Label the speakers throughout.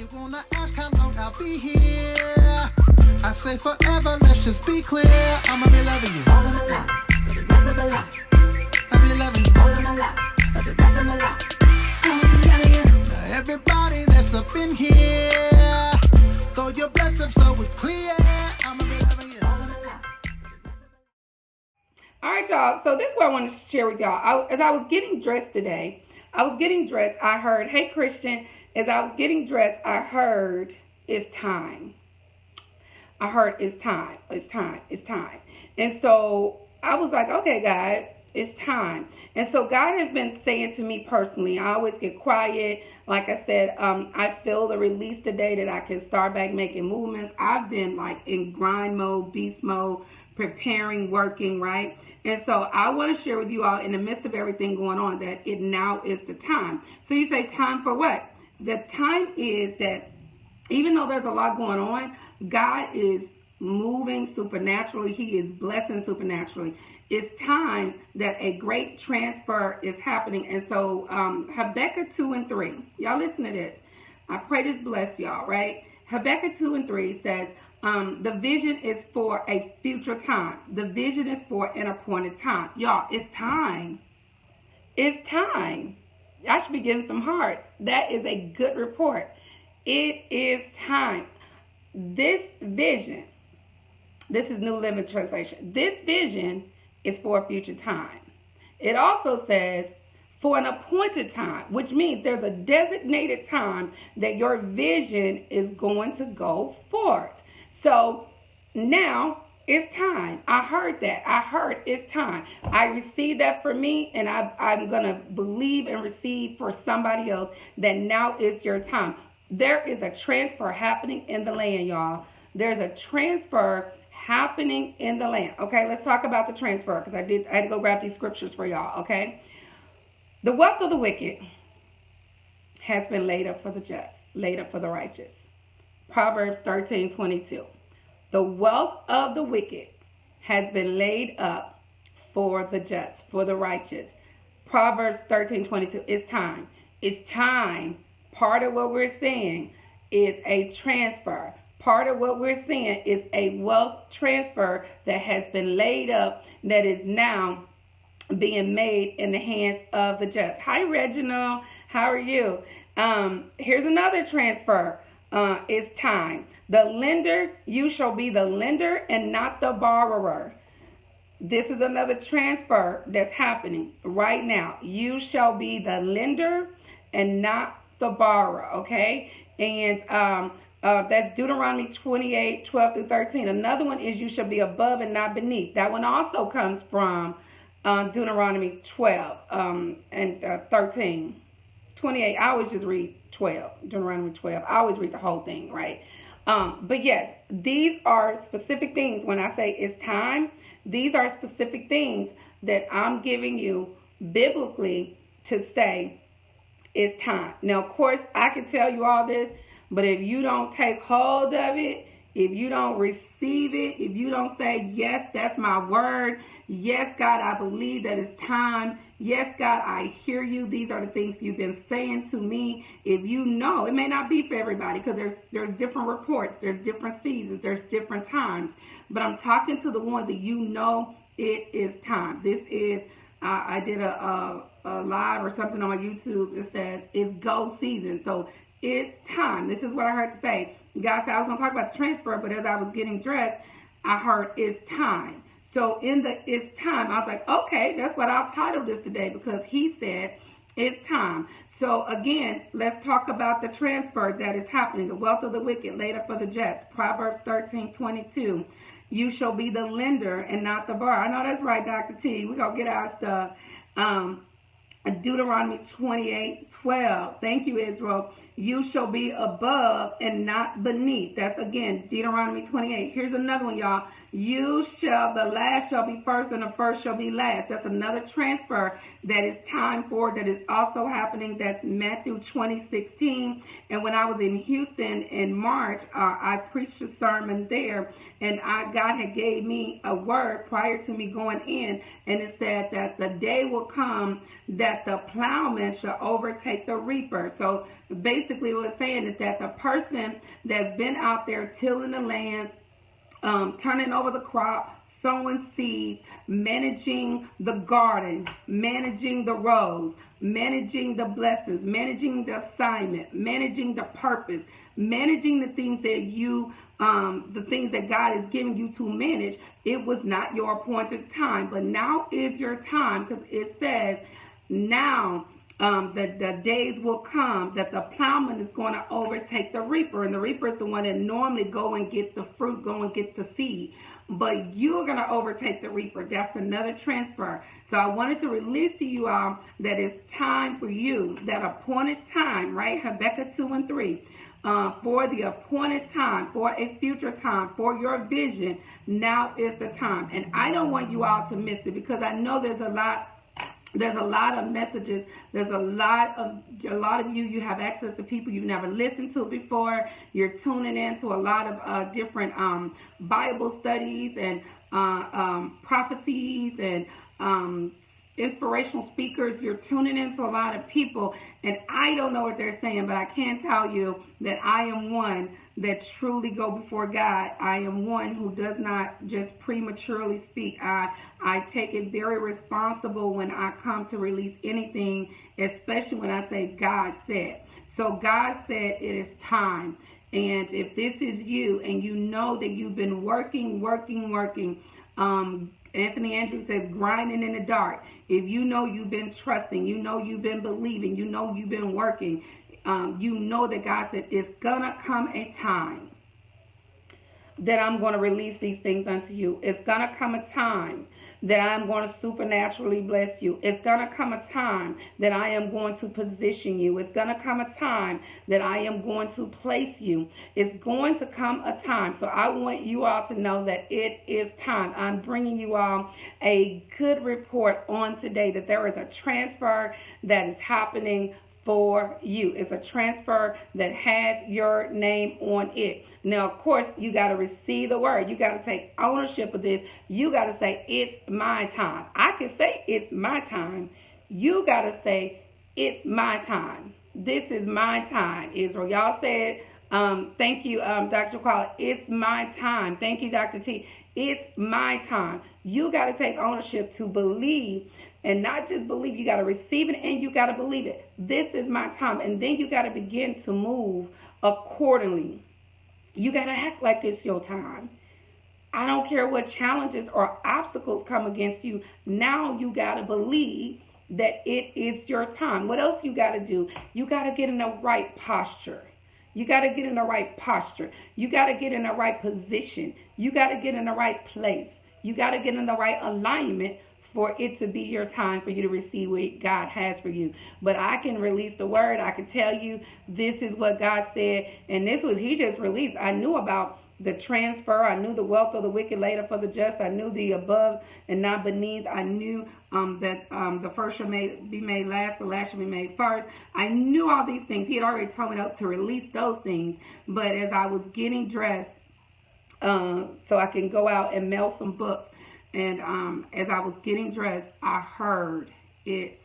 Speaker 1: They wanna ask how long I'll be here. I say forever, let's just be clear. I'ma be loving you all of my life, for the rest of my life. I'll be loving you all of my life, for the rest of my life. I'ma be loving you. Now everybody that's up in here, throw your bless up so it's clear. I'ma be loving you all of my life.
Speaker 2: All right, y'all. So this is what I want to share with y'all. As I was getting dressed today, I heard, hey, Christian, as I was getting dressed, I heard, it's time. I heard, it's time. And so I was like, okay, God, it's time. And so God has been saying to me personally, I always get quiet. Like I said, I feel the release today that I can start back making movements. I've been like in grind mode, beast mode, preparing, working, right? And so I want to share with you all in the midst of everything going on that it now is the time. So you say time for what? The time is that even though there's a lot going on, God is moving supernaturally. He is blessing supernaturally. It's time that a great transfer is happening. And so Habakkuk 2:3, y'all listen to this. I pray this bless y'all, right? Habakkuk 2:3 says, the vision is for a future time. The vision is for an appointed time. Y'all, it's time. It's time. I should be getting some hearts. That is a good report. It is time. This vision, this is New Living Translation. This vision is for a future time. It also says for an appointed time, which means there's a designated time that your vision is going to go forth. So now it's time. I heard that. I heard it's time. I received that for me, and I'm going to believe and receive for somebody else that now is your time. There is a transfer happening in the land, y'all. There's a transfer happening in the land. Okay, let's talk about the transfer because I had to go grab these scriptures for y'all, okay? The wealth of the wicked has been laid up for the just, laid up for the righteous. Proverbs 13:22. The wealth of the wicked has been laid up for the just, for the righteous. Proverbs 13:22. It's time. It's time. Part of what we're seeing is a transfer. Part of what we're seeing is a wealth transfer that has been laid up that is now being made in the hands of the just. Hi, Reginald. How are you? Here's another transfer. It's time. The lender, you shall be the lender and not the borrower. This is another transfer that's happening right now. You shall be the lender and not the borrower, okay? And that's Deuteronomy 28:12-13. Another one is you shall be above and not beneath. That one also comes from Deuteronomy 12 and 13. 28, I always just read 12, Deuteronomy 12. I always read the whole thing, right? But yes, these are specific things. When I say it's time, these are specific things that I'm giving you biblically to say it's time. Now, of course, I can tell you all this, but if you don't take hold of it, if you don't receive it, if you don't say, yes, that's my word. Yes, God, I believe that it's time. Yes, God, I hear you. These are the things you've been saying to me. If you know, it may not be for everybody because there's different reports. There's different seasons. There's different times. But I'm talking to the ones that you know it is time. This is, I did a live or something on my YouTube that says it's go season. So it's time. This is what I heard to say. God said I was going to talk about the transfer, but as I was getting dressed, I heard it's time. So in the it's time, I was like, okay, that's what I'll title this today because he said it's time. So again, let's talk about the transfer that is happening. The wealth of the wicked laid up for the just. Proverbs 13:22. You shall be the lender and not the borrower. I know that's right, Dr. T. We're going to get our stuff. Deuteronomy 28:12. Thank you, Israel. You shall be above and not beneath. That's again Deuteronomy 28. Here's another one, y'all. The last shall be first and the first shall be last. That's another transfer that is time for, that is also happening. That's Matthew 20:16. And when I was in Houston in March, I preached a sermon there, and God had gave me a word prior to me going in, and it said that the day will come that that the plowman shall overtake the reaper. So basically what it's saying is that the person that's been out there tilling the land, turning over the crop, sowing seeds, managing the garden, managing the rows, managing the blessings, managing the assignment, managing the purpose, managing the things that the things that God is giving you to manage. It was not your appointed time, but now is your time, because it says now that the days will come that the plowman is going to overtake the reaper, and the reaper is the one that normally go and get the fruit, go and get the seed. But you're going to overtake the reaper. That's another transfer. So I wanted to release to you all that it's time for you, that appointed time, right? Habakkuk 2 and 3. For the appointed time, for a future time, for your vision, now is the time. And I don't want you all to miss it, because I know there's a lot of messages. There's a lot of you have access to people you've never listened to before. You're tuning in to a lot of different Bible studies and prophecies and inspirational speakers. You're tuning into a lot of people, and I don't know what they're saying, but I can tell you that I am one that truly go before God. I am one who does not just prematurely speak. I take it very responsible when I come to release anything, especially when I say God said. So God said it is time. And if this is you and you know that you've been working, Anthony Andrews says grinding in the dark. If you know you've been trusting, you know you've been believing, you know you've been working, you know that God said it's gonna come a time that I'm going to release these things unto you. It's gonna come a time that I'm going to supernaturally bless you. It's going to come a time that I am going to position you. It's going to come a time that I am going to place you. It's going to come a time. So I want you all to know that it is time. I'm bringing you all a good report on today, that there is a transfer that is happening for you. It's a transfer that has your name on it. Now, of course, you got to receive the word. You got to take ownership of this. You got to say, it's my time. I can say it's my time. You got to say, it's my time. This is my time, Israel. Y'all said, thank you, Dr. Quala. It's my time. Thank you, Dr. T. It's my time. You got to take ownership to believe. And not just believe, you got to receive it and you got to believe it. This is my time. And then you got to begin to move accordingly. You got to act like it's your time. I don't care what challenges or obstacles come against you. Now you got to believe that it is your time. What else you got to do? You got to get in the right posture. You got to get in the right posture. You got to get in the right position. You got to get in the right place. You got to get in the right alignment for it to be your time for you to receive what God has for you. But I can release the word. I can tell you this is what God said. And this was, he just released. I knew about the transfer. I knew the wealth of the wicked laid up for the just. I knew the above and not beneath. I knew that the first shall be made last, the last shall be made first. I knew all these things. He had already told me to release those things. But as I was getting dressed, so I can go out and mail some books, and as I was getting dressed, I heard it's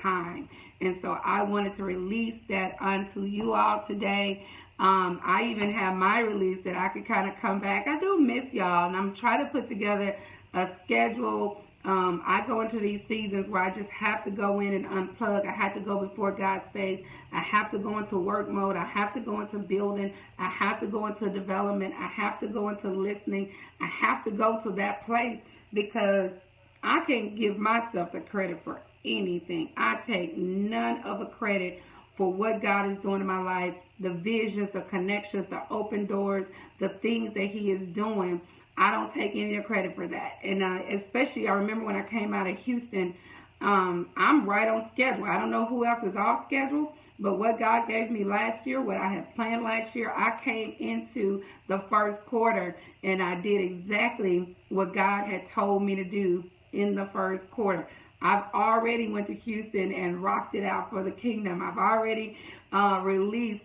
Speaker 2: time. And so I wanted to release that unto you all today. I even have my release that I could kind of come back. I do miss y'all, and I'm trying to put together a schedule. I go into these seasons where I just have to go in and unplug. I have to go before God's face. I have to go into work mode. I have to go into building. I have to go into development. I have to go into listening. I have to go to that place, because I can't give myself the credit for anything. I take none of the credit for what God is doing in my life, the visions, the connections, the open doors, the things that he is doing. I don't take any of the credit for that. And especially, I remember when I came out of Houston, I'm right on schedule. I don't know who else is off schedule, but what God gave me last year, what I had planned last year, I came into the first quarter and I did exactly what God had told me to do in the first quarter. I've already went to Houston and rocked it out for the kingdom. I've already released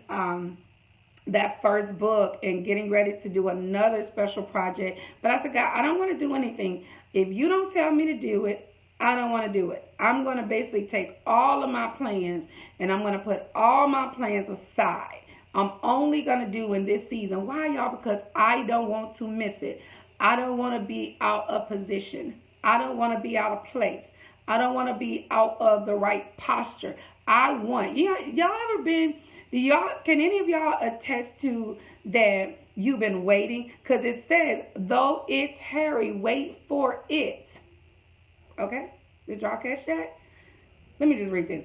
Speaker 2: that first book and getting ready to do another special project. But I said, God, I don't want to do anything. If you don't tell me to do it, I don't want to do it. I'm going to basically take all of my plans and I'm going to put all my plans aside. I'm only going to do in this season. Why, y'all? Because I don't want to miss it. I don't want to be out of position. I don't want to be out of place. I don't want to be out of the right posture. I want, y'all ever been, can any of y'all attest to that you've been waiting? Because it says, though it tarry, wait for it. Okay? Did y'all catch that? Let me just read this.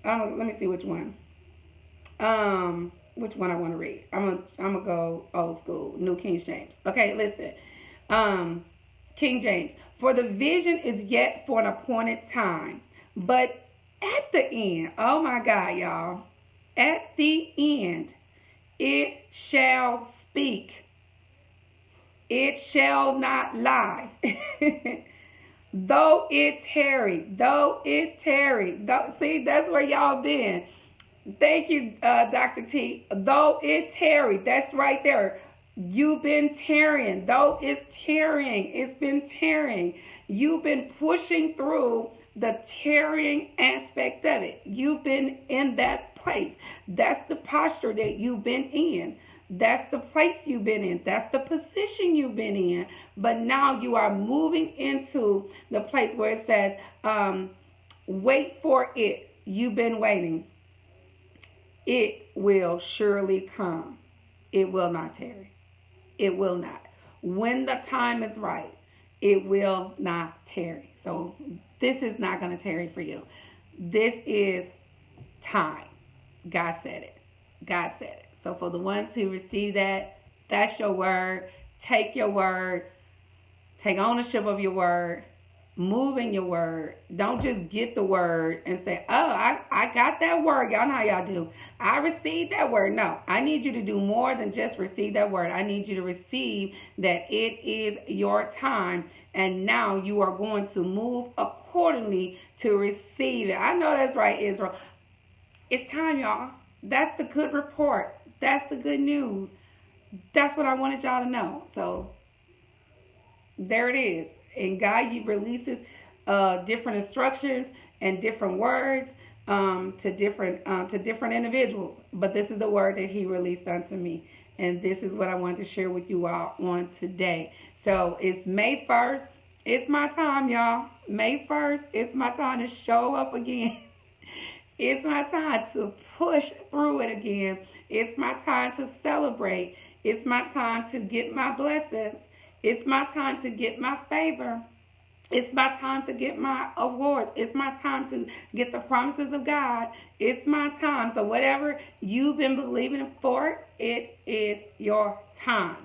Speaker 2: Let me see which one. Which one I want to read. I'm gonna go old school, New King James. Okay, listen. King James. For the vision is yet for an appointed time, but at the end, oh my God, y'all, at the end, it shall speak. It shall not lie. Though it tarry. See, that's where y'all been. Thank you, Dr. T. Though it tarry, that's right there. You've been tarrying. Though it's tarrying, it's been tarrying. You've been pushing through the tarrying aspect of it. You've been in that place. That's the posture that you've been in. That's the place you've been in. That's the position you've been in. But now you are moving into the place where it says, wait for it. You've been waiting. It will surely come. It will not tarry. It will not. When the time is right, it will not tarry. So this is not going to tarry for you. This is time. God said it. God said it. So for the ones who receive that, that's your word. Take your word. Take ownership of your word. Move in your word. Don't just get the word and say, oh, I got that word. Y'all know how y'all do. I received that word. No, I need you to do more than just receive that word. I need you to receive that it is your time. And now you are going to move accordingly to receive it. I know that's right, Israel. It's time, y'all. That's the good report. That's the good news. That's what I wanted y'all to know. So there it is. And God releases different instructions and different words to different individuals. But this is the word that He released unto me. And this is what I wanted to share with you all on today. So it's May 1st. It's my time, y'all. May 1st, it's my time to show up again. It's my time to push through it again. It's my time to celebrate. It's my time to get my blessings. It's my time to get my favor. It's my time to get my awards. It's my time to get the promises of God. It's my time. So whatever you've been believing for, it is your time.